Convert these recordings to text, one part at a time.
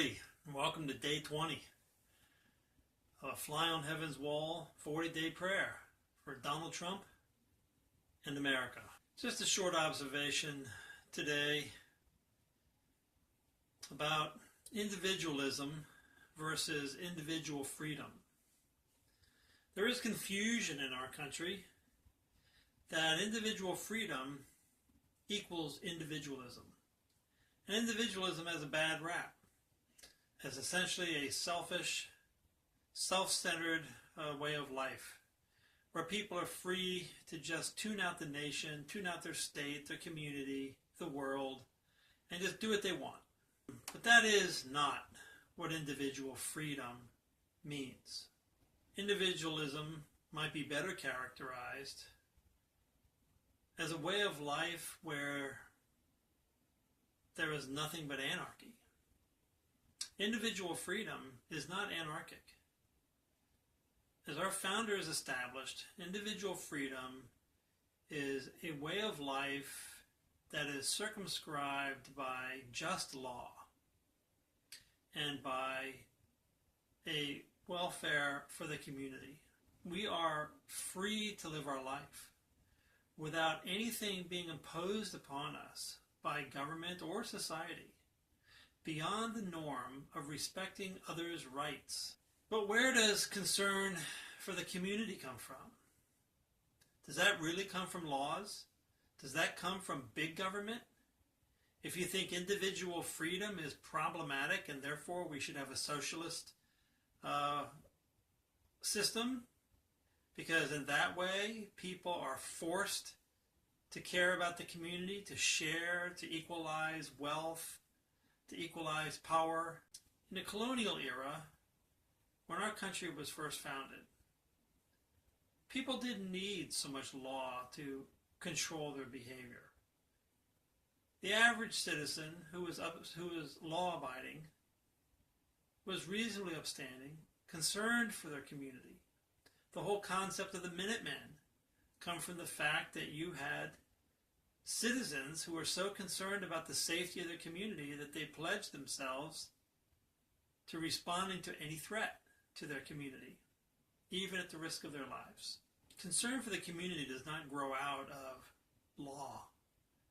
Howdy, and welcome to day 20 of a Fly on Heaven's Wall 40-day prayer for Donald Trump and America. Just a short observation today about individualism versus individual freedom. There is confusion in our country that individual freedom equals individualism. And individualism has a bad rap as essentially a selfish, self-centered way of life, where people are free to just tune out the nation, tune out their state, their community, the world, and just do what they want. But that is not what individual freedom means. Individualism might be better characterized as a way of life where there is nothing but anarchy. Individual freedom is not anarchic. As our founders established, individual freedom is a way of life that is circumscribed by just law and by a welfare for the community. We are free to live our life without anything being imposed upon us by government or society beyond the norm of respecting others' rights. But where does concern for the community come from? Does that really come from laws? Does that come from big government? If you think individual freedom is problematic and therefore we should have a socialist system, because in that way people are forced to care about the community, to share, to equalize wealth, to equalize power. In the colonial era, when our country was first founded, people didn't need so much law to control their behavior. The average citizen who was law-abiding was reasonably upstanding, concerned for their community. The whole concept of the Minutemen come from the fact that you had citizens who were so concerned about the safety of their community that they pledged themselves to responding to any threat to their community, even at the risk of their lives. Concern for the community does not grow out of law.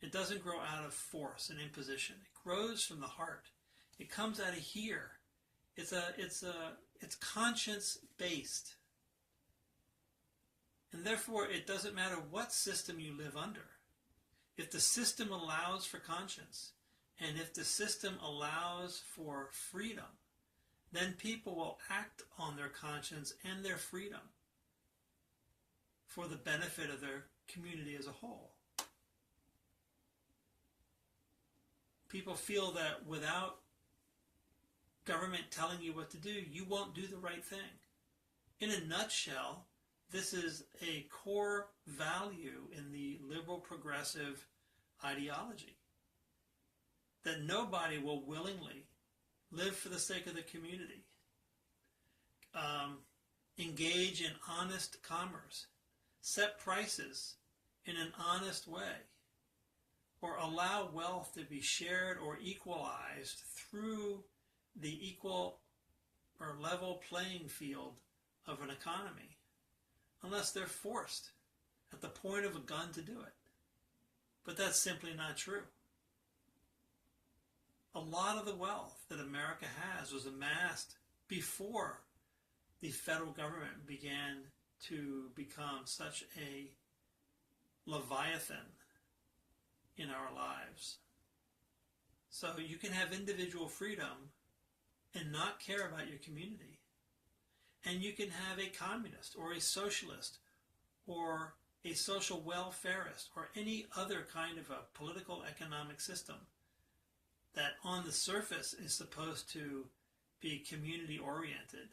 It doesn't grow out of force and imposition. It grows from the heart. It comes out of here. It's conscience-based. And therefore, it doesn't matter what system you live under. If the system allows for conscience, and if the system allows for freedom, then people will act on their conscience and their freedom for the benefit of their community as a whole. People feel that without government telling you what to do, you won't do the right thing. In a nutshell, this is a core value in the liberal progressive ideology, that nobody will willingly live for the sake of the community, engage in honest commerce, set prices in an honest way, or allow wealth to be shared or equalized through the equal or level playing field of an economy, unless they're forced at the point of a gun to do it. But that's simply not true. A lot of the wealth that America has was amassed before the federal government began to become such a leviathan in our lives. So you can have individual freedom and not care about your community. And you can have a communist or a socialist or a social welfareist or any other kind of a political economic system that on the surface is supposed to be community oriented.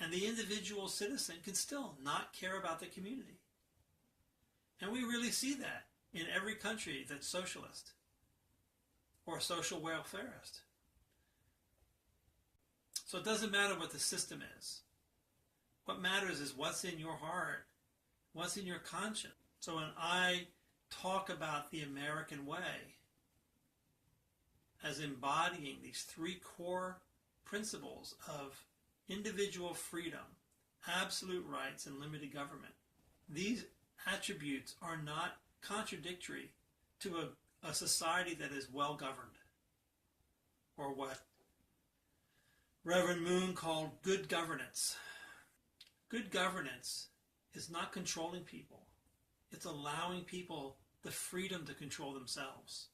And the individual citizen can still not care about the community. And we really see that in every country that's socialist or social welfareist. So it doesn't matter what the system is. What matters is what's in your heart, what's in your conscience. So when I talk about the American way, as embodying these three core principles of individual freedom, absolute rights, and limited government. These attributes are not contradictory to a society that is well governed, or what Reverend Moon called good governance. Good governance is not controlling people. It's allowing people the freedom to control themselves.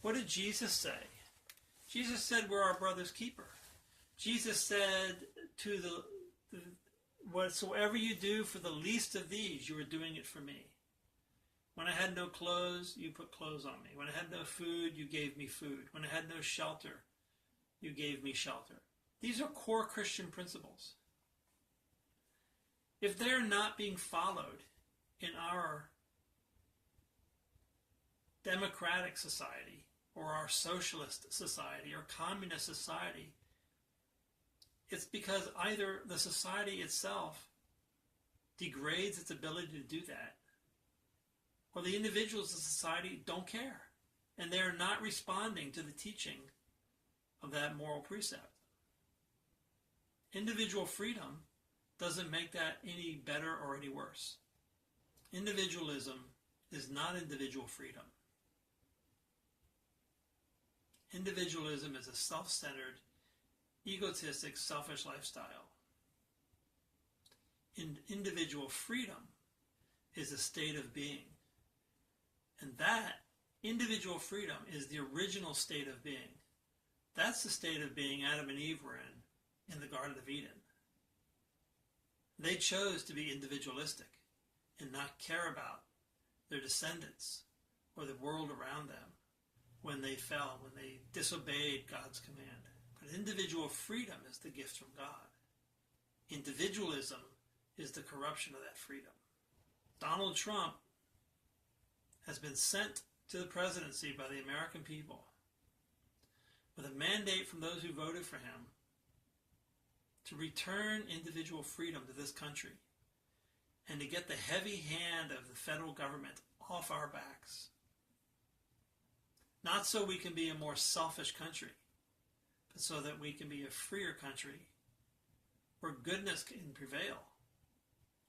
What did Jesus say? Jesus said, we're our brother's keeper. Jesus said to whatsoever you do for the least of these, you are doing it for me. When I had no clothes, you put clothes on me. When I had no food, you gave me food. When I had no shelter, you gave me shelter. These are core Christian principles. If they're not being followed in our democratic society, or our socialist society, or communist society, it's because either the society itself degrades its ability to do that, or the individuals of society don't care, and they're not responding to the teaching of that moral precept. Individual freedom doesn't make that any better or any worse. Individualism is not individual freedom. Individualism is a self-centered, egotistic, selfish lifestyle. Individual freedom is a state of being. And that individual freedom is the original state of being. That's the state of being Adam and Eve were in the Garden of Eden. They chose to be individualistic and not care about their descendants or the world around them when they fell, when they disobeyed God's command. But individual freedom is the gift from God. Individualism is the corruption of that freedom. Donald Trump has been sent to the presidency by the American people with a mandate from those who voted for him to return individual freedom to this country and to get the heavy hand of the federal government off our backs. Not so we can be a more selfish country, but so that we can be a freer country where goodness can prevail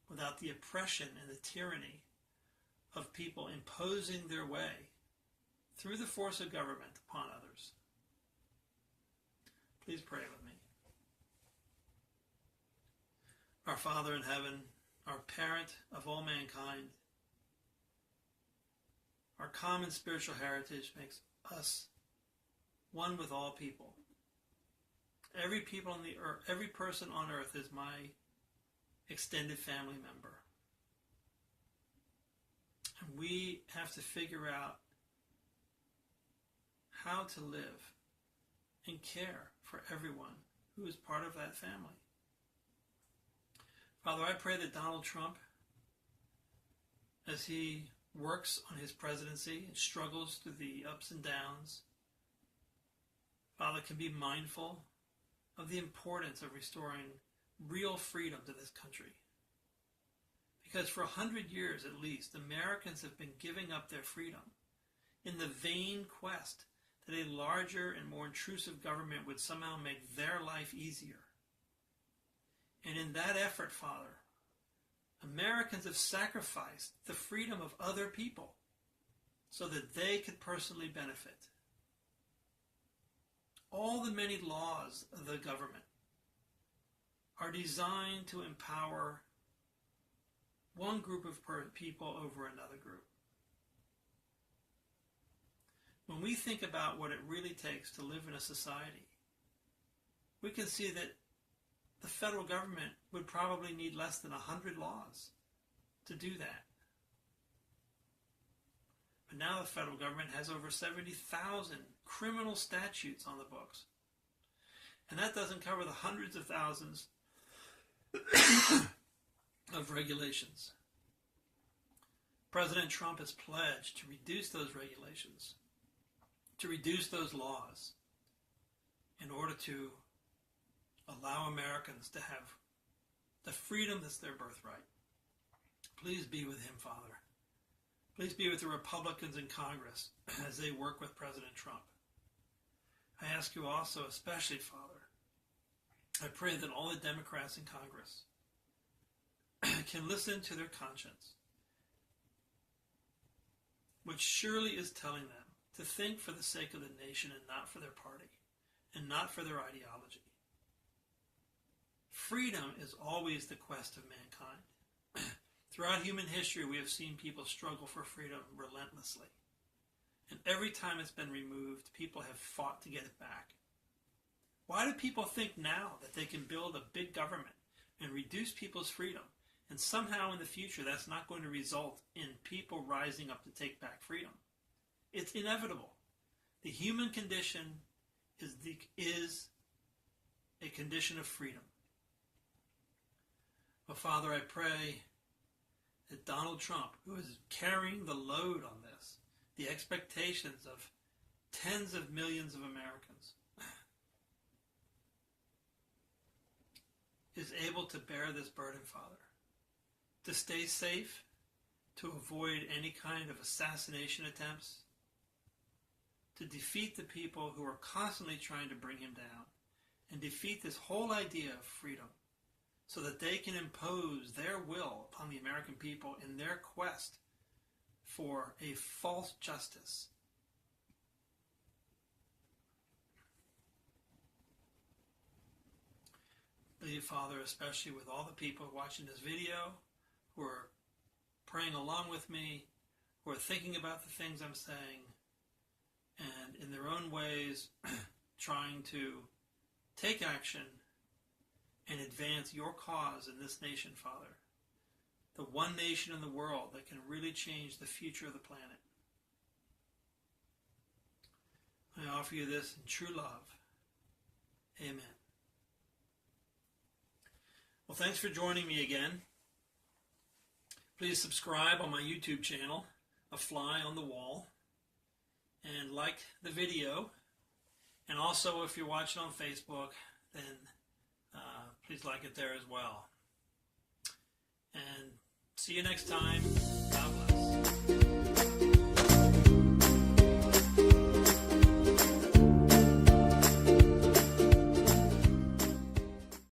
without the oppression and the tyranny of people imposing their way through the force of government upon others. Please pray with me. Our Father in heaven, our parent of all mankind, our common spiritual heritage makes us one with all people. Every people on the earth, every person on earth is my extended family member. And we have to figure out how to live and care for everyone who is part of that family. Father, I pray that Donald Trump, as he works on his presidency and struggles through the ups and downs, Father, can be mindful of the importance of restoring real freedom to this country. Because for 100 years at least, Americans have been giving up their freedom in the vain quest that a larger and more intrusive government would somehow make their life easier. And in that effort, Father, Americans have sacrificed the freedom of other people so that they could personally benefit. All the many laws of the government are designed to empower one group of people over another group. When we think about what it really takes to live in a society, we can see that the federal government would probably need less than 100 laws to do that. But now the federal government has over 70,000 criminal statutes on the books. And that doesn't cover the hundreds of thousands of regulations. President Trump has pledged to reduce those regulations, to reduce those laws, in order to allow Americans to have the freedom that's their birthright. Please be with him, Father. Please be with the Republicans in Congress as they work with President Trump. I ask you also, especially, Father, I pray that all the Democrats in Congress can listen to their conscience, which surely is telling them to think for the sake of the nation and not for their party, and not for their ideology. Freedom is always the quest of mankind. Throughout human history, we have seen people struggle for freedom relentlessly. And every time it's been removed, people have fought to get it back. Why do people think now that they can build a big government and reduce people's freedom, and somehow in the future that's not going to result in people rising up to take back freedom? It's inevitable. The human condition is a condition of freedom. But Father, I pray that Donald Trump, who is carrying the load on this, the expectations of tens of millions of Americans, is able to bear this burden, Father, to stay safe, to avoid any kind of assassination attempts, to defeat the people who are constantly trying to bring him down, and defeat this whole idea of freedom, so that they can impose their will upon the American people in their quest for a false justice. Please, Father, especially with all the people watching this video, who are praying along with me, who are thinking about the things I'm saying, and in their own ways trying to take action and advance your cause in this nation, Father. The one nation in the world that can really change the future of the planet. I offer you this in true love. Amen. Well, thanks for joining me again. Please subscribe on my YouTube channel, A Fly on the Wall, and like the video. And also, if you're watching on Facebook, then please like it there as well. And see you next time.